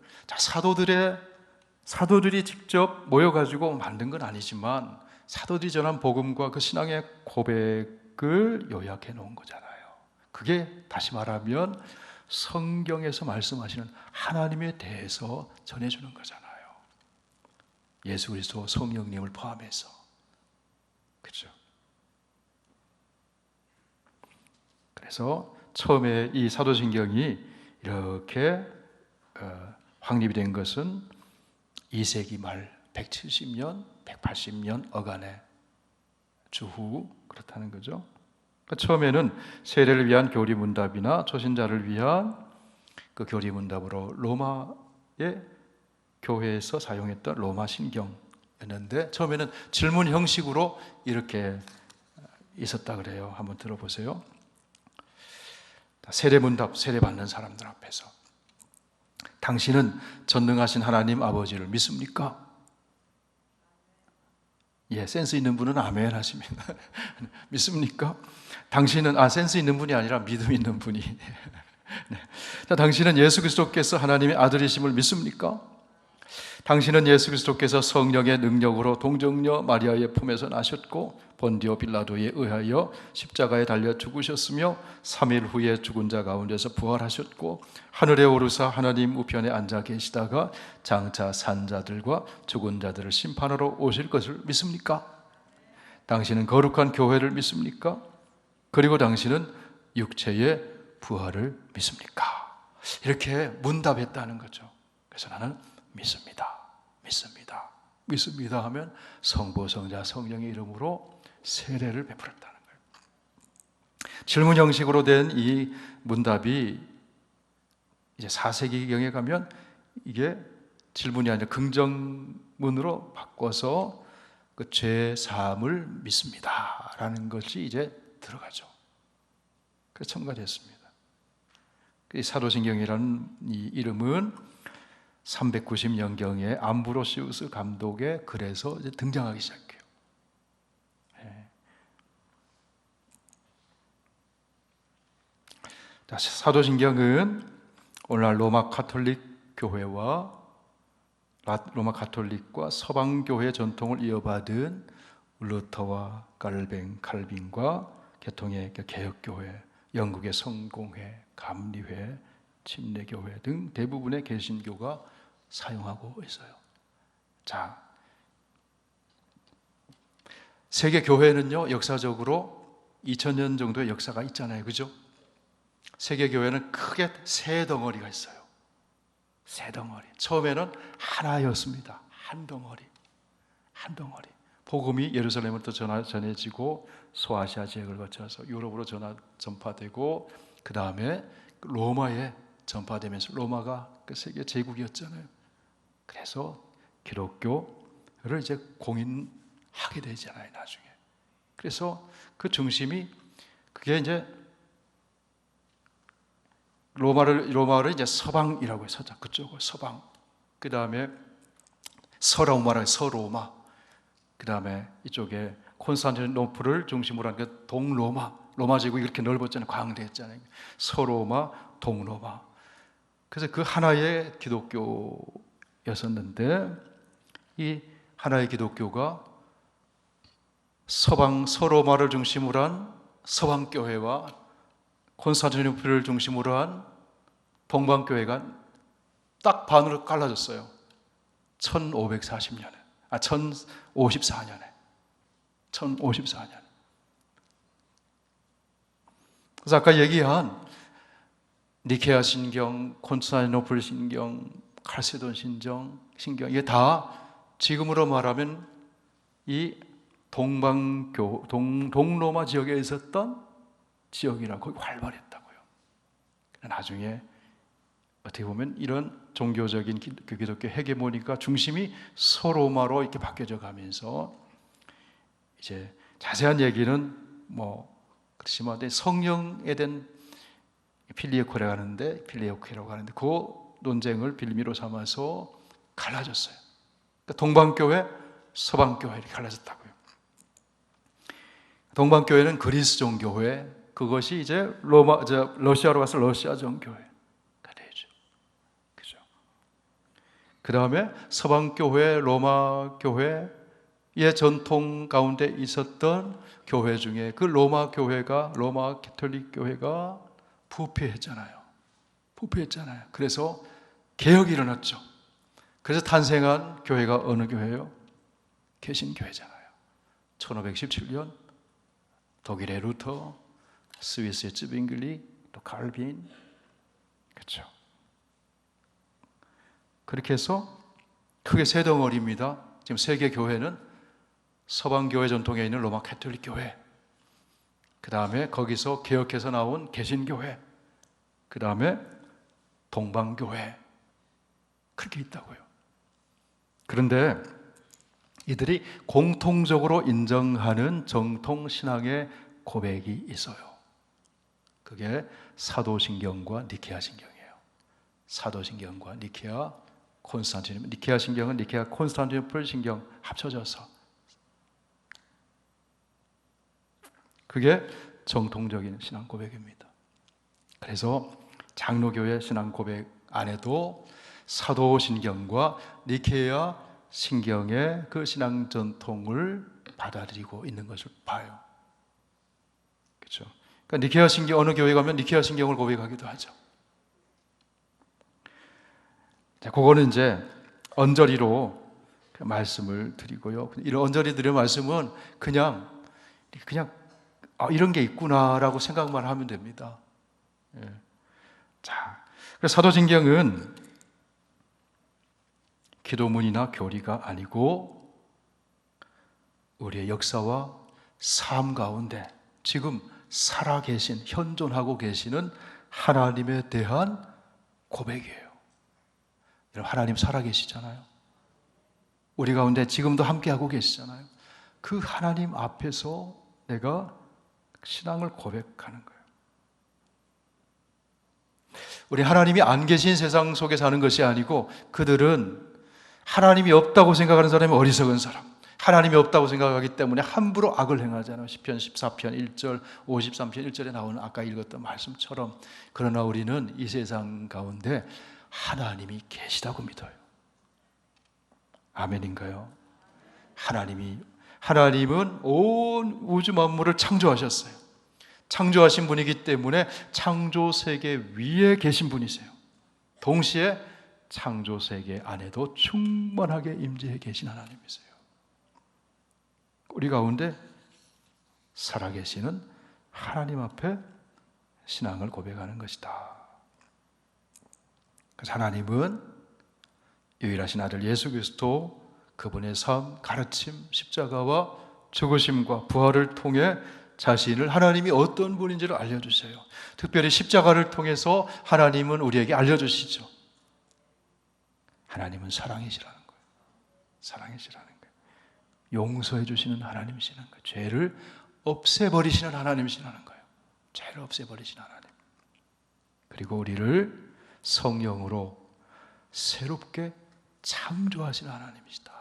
사도들이 직접 모여가지고 만든 건 아니지만 사도들이 전한 복음과 그 신앙의 고백을 요약해 놓은 거잖아요. 그게 다시 말하면 성경에서 말씀하시는 하나님에 대해서 전해주는 거잖아요. 예수 그리스도 성령님을 포함해서. 그렇죠? 그래서 처음에 이 사도신경이 이렇게 확립이 된 것은 2세기 말 170년, 180년 어간의 주후 그렇다는 거죠. 처음에는 세례를 위한 교리문답이나 초신자를 위한 그 교리문답으로 로마의 교회에서 사용했던 로마 신경이었는데 처음에는 질문 형식으로 이렇게 있었다 그래요. 한번 들어보세요. 세례문답, 세례받는 사람들 앞에서 당신은 전능하신 하나님 아버지를 믿습니까? 예, 센스 있는 분은 아멘 하십니다. 믿습니까? 당신은 센스 있는 분이 아니라 믿음 있는 분이. 네. 자, 당신은 예수 그리스도께서 하나님의 아들이심을 믿습니까? 당신은 예수 그리스도께서 성령의 능력으로 동정녀 마리아의 품에서 나셨고 본디오 빌라도에 의하여 십자가에 달려 죽으셨으며 3일 후에 죽은 자 가운데서 부활하셨고 하늘에 오르사 하나님 우편에 앉아 계시다가 장차 산 자들과 죽은 자들을 심판하러 오실 것을 믿습니까? 당신은 거룩한 교회를 믿습니까? 그리고 당신은 육체의 부활을 믿습니까? 이렇게 문답했다는 거죠. 그래서 나는 믿습니다 하면 성부, 성자, 성령의 이름으로 세례를 베풀었다는 거예요. 질문 형식으로 된 이 문답이 이제 4세기경에 가면 이게 질문이 아니라 긍정문으로 바꿔서 그 죄 사함을 믿습니다라는 것이 이제 들어가죠. 그래서 첨가됐습니다. 이 사도신경이라는 이 이름은 390년경에 암브로시우스 감독의 글에서 이제 등장하기 시작해요. 자, 사도신경은 오늘날 로마 가톨릭 교회와 로마 가톨릭과 서방 교회 전통을 이어받은 루터와 칼빈과 계통의 개혁교회, 영국의 성공회, 감리회, 침례교회 등 대부분의 개신교가 사용하고 있어요. 자, 세계 교회는요 역사적으로 2000년 정도의 역사가 있잖아요, 그죠? 세계 교회는 크게 세 덩어리가 있어요. 세 덩어리. 처음에는 하나였습니다. 한 덩어리. 복음이 예루살렘부터 전해지고 소아시아 지역을 거쳐서 유럽으로 전파되고 그 다음에 로마에 전파되면서 로마가 그 세계 제국이었잖아요. 그래서 기독교를 이제 공인하게 되잖아요, 나중에. 그래서 그 중심이 그게 이제 로마를 이제 서방이라고 해서 그쪽을 서방. 그 다음에 서로마를 서로마. 그 다음에 이쪽에 콘스탄티노플을 중심으로 한 그 동로마. 로마 제국이 이렇게 넓었잖아요. 광대했잖아요. 서로마, 동로마. 그래서 그 하나의 기독교였었는데 이 하나의 기독교가 서방 서로마를 중심으로 한 서방교회와 콘스탄티노플을 중심으로 한 동방교회가 딱 반으로 갈라졌어요. 1554년에. 1054년. 그래서 아까 얘기한 니케아 신경, 콘스탄티노플 신경, 칼세돈 신경, 이게 다 지금으로 말하면 이 동로마 지역에 있었던 지역이라 거기 활발했다고요. 나중에 어떻게 보면 이런 종교적인 기독교 헤게모니가 중심이 서로마로 이렇게 바뀌어져 가면서 이제 자세한 얘기는 그렇지만 성령에 대한 필리오코라고 하는데 그 논쟁을 빌미로 삼아서 갈라졌어요. 그러니까 동방교회, 서방교회 이렇게 갈라졌다고요. 동방교회는 그리스 종교회, 그것이 이제 러시아로 가서 러시아 종교회가 되죠. 그죠? 그 다음에 서방교회, 로마 교회의 전통 가운데 있었던 교회 중에 그 로마 가톨릭 교회가 부패했잖아요. 그래서 개혁이 일어났죠. 그래서 탄생한 교회가 어느 교회예요? 개신교회잖아요. 1517년 독일의 루터, 스위스의 쯔빙글리, 또 칼빈, 그렇죠. 그렇게 해서 크게 세 덩어리입니다. 지금 세계 교회는 서방교회 전통에 있는 로마 가톨릭 교회, 그 다음에 거기서 개혁해서 나온 개신교회, 그 다음에 동방교회, 그렇게 있다고요. 그런데 이들이 공통적으로 인정하는 정통신앙의 고백이 있어요. 그게 사도신경과 니케아 신경이에요. 사도신경과 니케아 콘스탄티노플, 니케아 신경은 니케아 콘스탄티노플 신경 합쳐져서 그게 정통적인 신앙 고백입니다. 그래서 장로교회 신앙 고백 안에도 사도신경과 니케아 신경의 그 신앙 전통을 받아들이고 있는 것을 봐요. 그렇죠? 그러니까 니케아 신경, 어느 교회 가면 니케아 신경을 고백하기도 하죠. 자, 그거는 이제 언저리로 말씀을 드리고요. 이런 언저리 드리는 말씀은 그냥 이런 게 있구나라고 생각만 하면 됩니다. 예. 자, 그래서 사도신경은 기도문이나 교리가 아니고 우리의 역사와 삶 가운데 지금 살아계신, 현존하고 계시는 하나님에 대한 고백이에요. 여러분, 하나님 살아계시잖아요. 우리 가운데 지금도 함께하고 계시잖아요. 그 하나님 앞에서 내가 신앙을 고백하는 거예요. 우리 하나님이 안 계신 세상 속에 사는 것이 아니고 그들은 하나님이 없다고 생각하는 사람이 어리석은 사람, 하나님이 없다고 생각하기 때문에 함부로 악을 행하잖아요. 시편 14편 1절, 53편 1절에 나오는 아까 읽었던 말씀처럼. 그러나 우리는 이 세상 가운데 하나님이 계시다고 믿어요. 아멘인가요? 하나님은 온 우주 만물을 창조하셨어요. 창조하신 분이기 때문에 창조 세계 위에 계신 분이세요. 동시에 창조 세계 안에도 충만하게 임재해 계신 하나님이세요. 우리 가운데 살아계시는 하나님 앞에 신앙을 고백하는 것이다. 그래서 하나님은 유일하신 아들 예수 그리스도, 그분의 삶, 가르침, 십자가와 죽으심과 부활을 통해 자신을 하나님이 어떤 분인지를 알려주세요. 특별히 십자가를 통해서 하나님은 우리에게 알려주시죠. 하나님은 사랑이시라는 거예요. 사랑이시라는 거예요. 용서해 주시는 하나님이시라는 거예요. 죄를 없애버리시는 하나님이시라는 거예요. 죄를 없애버리시는 하나님. 그리고 우리를 성령으로 새롭게 창조하시는 하나님이시다.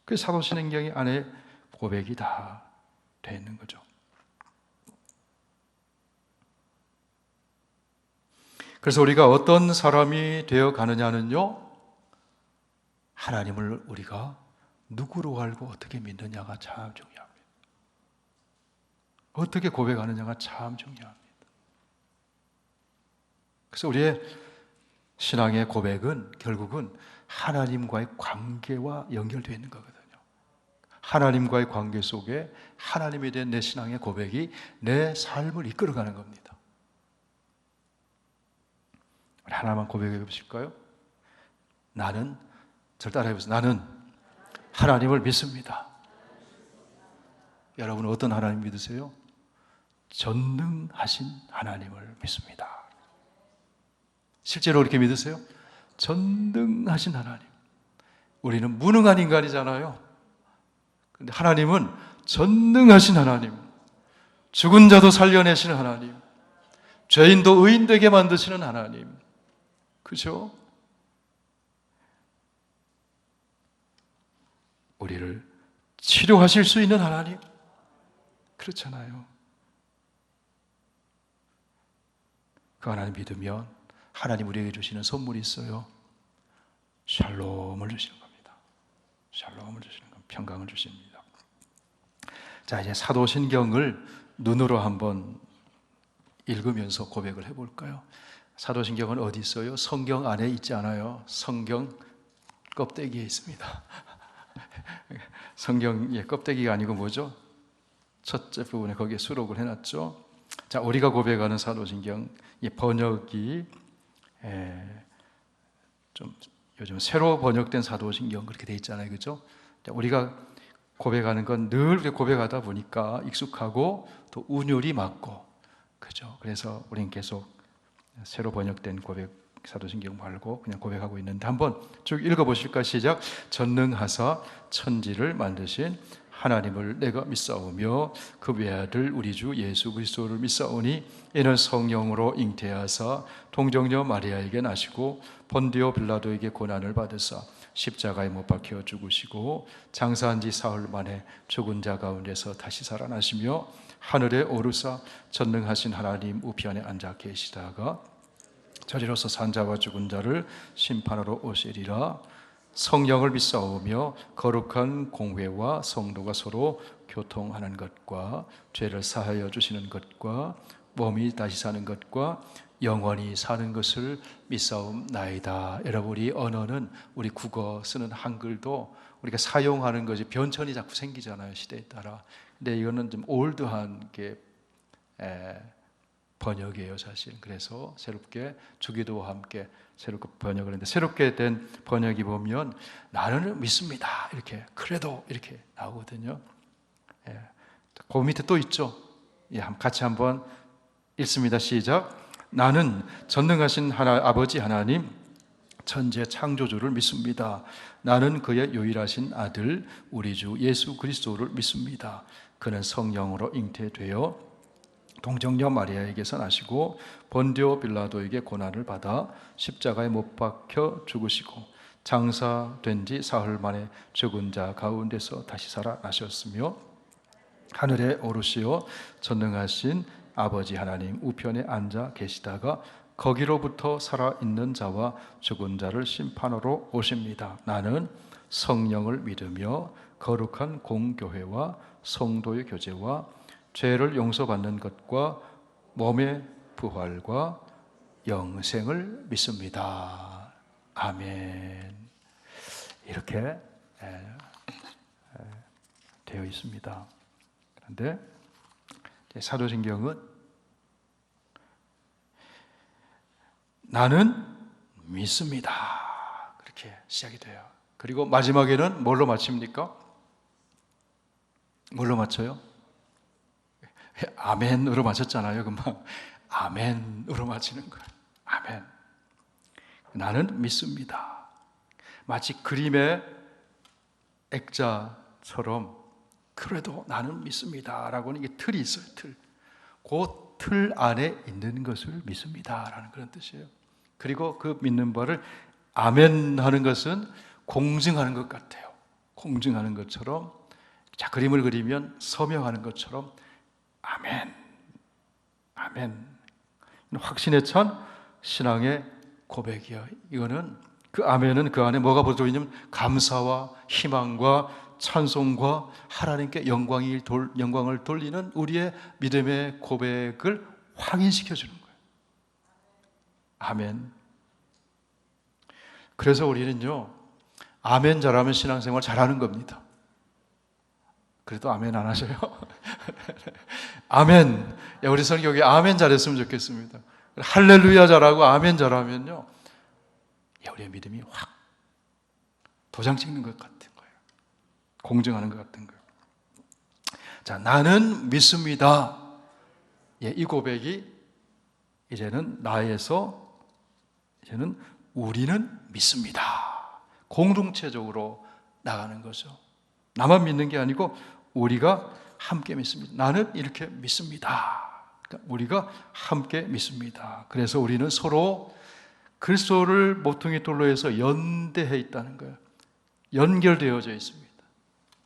그 사도신경이 안에 고백이 다 되어 있는 거죠. 그래서 우리가 어떤 사람이 되어 가느냐는요, 하나님을 우리가 누구로 알고 어떻게 믿느냐가 참 중요합니다. 어떻게 고백하느냐가 참 중요합니다. 그래서 우리의 신앙의 고백은 결국은 하나님과의 관계와 연결되어 있는 거거든요. 하나님과의 관계 속에 하나님에 대한 내 신앙의 고백이 내 삶을 이끌어가는 겁니다. 우리 하나만 고백해 보실까요? 나는, 저를 따라해 보세요. 나는 하나님을 믿습니다. 여러분은 어떤 하나님 믿으세요? 전능하신 하나님을 믿습니다. 실제로 그렇게 믿으세요? 전능하신 하나님. 우리는 무능한 인간이잖아요. 근데 하나님은 전능하신 하나님, 죽은 자도 살려내시는 하나님, 죄인도 의인 되게 만드시는 하나님. 그죠? 우리를 치료하실 수 있는 하나님. 그렇잖아요. 그 하나님 믿으면 하나님 우리에게 주시는 선물이 있어요. 샬롬을 주시는 겁니다. 샬롬을 주시는 겁니다. 평강을 주십니다. 자, 이제 사도신경을 눈으로 한번 읽으면서 고백을 해볼까요? 사도신경은 어디 있어요? 성경 안에 있지 않아요. 성경 껍데기에 있습니다. 성경의 껍데기가 아니고 뭐죠? 첫째 부분에 거기에 수록을 해놨죠. 자, 우리가 고백하는 사도신경 번역이 좀 요즘 새로 번역된 사도신경 그렇게 돼 있잖아요, 그렇죠? 우리가 고백하는 건 늘 고백하다 보니까 익숙하고 또 운율이 맞고, 그죠? 그래서 우리는 계속 새로 번역된 고백 사도신경 말고 그냥 고백하고 있는데 한번 쭉 읽어보실까? 시작. 전능하사 천지를 만드신 하나님을 내가 믿사오며 그 외아들 우리 주 예수 그리스도를 믿사오니 이는 성령으로 잉태하사 동정녀 마리아에게 나시고 본디오 빌라도에게 고난을 받으사 십자가에 못 박혀 죽으시고 장사한 지 사흘 만에 죽은 자 가운데서 다시 살아나시며 하늘에 오르사 전능하신 하나님 우편에 앉아 계시다가 저리로서 산자와 죽은 자를 심판하러 오시리라. 성령을 믿사오며 거룩한 공회와 성도가 서로 교통하는 것과 죄를 사하여 주시는 것과 몸이 다시 사는 것과 영원히 사는 것을 믿사옵나이다. 여러분, 우리 언어는 우리 국어 쓰는 한글도 우리가 사용하는 것이 변천이 자꾸 생기잖아요, 시대에 따라. 근데 이거는 좀 올드한 게 번역이에요, 사실. 그래서 새롭게 주기도와 함께 새롭게 번역을 했는데, 새롭게 된 번역이 보면 나는 믿습니다 이렇게 그래도 이렇게 나오거든요. 그 밑에 또 있죠. 같이 한번 읽습니다. 시작. 나는 전능하신 아버지 하나님 천지의 창조주를 믿습니다. 나는 그의 유일하신 아들 우리 주 예수 그리스도를 믿습니다. 그는 성령으로 잉태되어 동정녀 마리아에게서 나시고 본디오 빌라도에게 고난을 받아 십자가에 못 박혀 죽으시고 장사된 지 사흘 만에 죽은 자 가운데서 다시 살아나셨으며 하늘에 오르시어 전능하신 아버지 하나님 우편에 앉아 계시다가 거기로부터 살아있는 자와 죽은 자를 심판하러 오십니다. 나는 성령을 믿으며 거룩한 공교회와 성도의 교제와 죄를 용서받는 것과 몸의 부활과 영생을 믿습니다. 아멘. 이렇게 되어 있습니다. 그런데 사도신경은 나는 믿습니다. 그렇게 시작이 돼요. 그리고 마지막에는 뭘로 마칩니까? 뭘로 마쳐요? 아멘으로 마쳤잖아요. 금방 아멘으로 마치는 거예요. 아멘. 나는 믿습니다. 마치 그림의 액자처럼 그래도 나는 믿습니다라고는 이게 틀이 있어요. 틀. 그 틀 안에 있는 것을 믿습니다라는 그런 뜻이에요. 그리고 그 믿는 바를 아멘하는 것은 공증하는 것 같아요. 공증하는 것처럼, 자, 그림을 그리면 서명하는 것처럼 아멘, 아멘. 확신에 찬 신앙의 고백이야. 이거는 그 아멘은 그 안에 뭐가 들어있냐면 감사와 희망과 찬송과 하나님께 영광을 돌리는 우리의 믿음의 고백을 확인시켜 주는 거예요. 아멘. 그래서 우리는요, 아멘 잘하면 신앙생활 잘하는 겁니다. 그래도 아멘 안 하셔요? 아멘. 야, 우리 성경에 아멘 잘했으면 좋겠습니다. 할렐루야 잘하고 아멘 잘하면요, 야, 우리의 믿음이 확 도장 찍는 것 같은 거예요. 공증하는 것 같은 거예요. 자, 나는 믿습니다. 예, 이 고백이 이제는 나에서 이제는 우리는 믿습니다. 공동체적으로 나가는 거죠. 나만 믿는 게 아니고 우리가 함께 믿습니다. 나는 이렇게 믿습니다. 그러니까 우리가 함께 믿습니다. 그래서 우리는 서로 그리스도를 모퉁이 돌로 해서 연대해 있다는 거예요. 연결되어져 있습니다.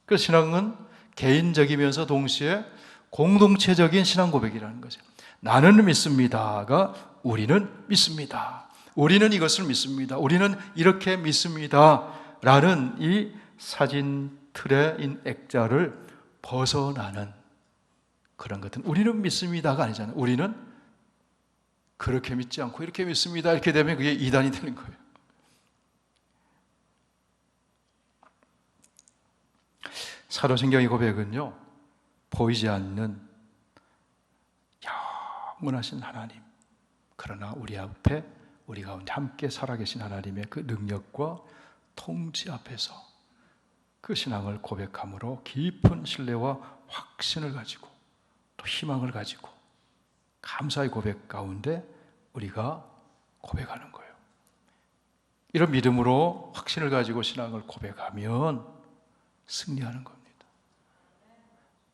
그래서 신앙은 개인적이면서 동시에 공동체적인 신앙 고백이라는 거죠. 나는 믿습니다가 우리는 믿습니다. 우리는 이것을 믿습니다. 우리는 이렇게 믿습니다. 라는 이 사진 틀의 액자를 벗어나는 그런 것은 우리는 믿습니다가 아니잖아요. 우리는 그렇게 믿지 않고 이렇게 믿습니다. 이렇게 되면 그게 이단이 되는 거예요. 사도신경의 고백은요, 보이지 않는 영원하신 하나님, 그러나 우리 앞에 우리 가운데 함께 살아계신 하나님의 그 능력과 통치 앞에서 그 신앙을 고백함으로 깊은 신뢰와 확신을 가지고 또 희망을 가지고 감사의 고백 가운데 우리가 고백하는 거예요. 이런 믿음으로 확신을 가지고 신앙을 고백하면 승리하는 겁니다.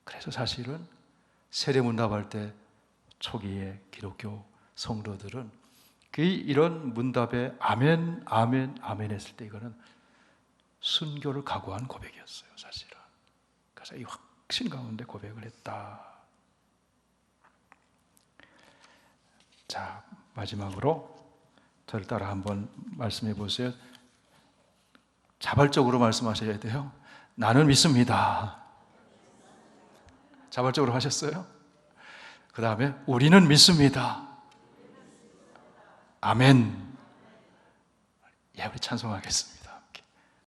그래서 사실은 세례문답할 때 초기에 기독교 성도들은 이런 문답에 아멘, 아멘, 아멘 했을 때 이거는 순교를 각오한 고백이었어요, 사실은. 그래서 이 확신 가운데 고백을 했다. 자, 마지막으로 저를 따라 한번 말씀해 보세요. 자발적으로 말씀하셔야 돼요. 나는 믿습니다. 자발적으로 하셨어요? 그 다음에 우리는 믿습니다. 아멘. 예, 우리 찬송하겠습니다.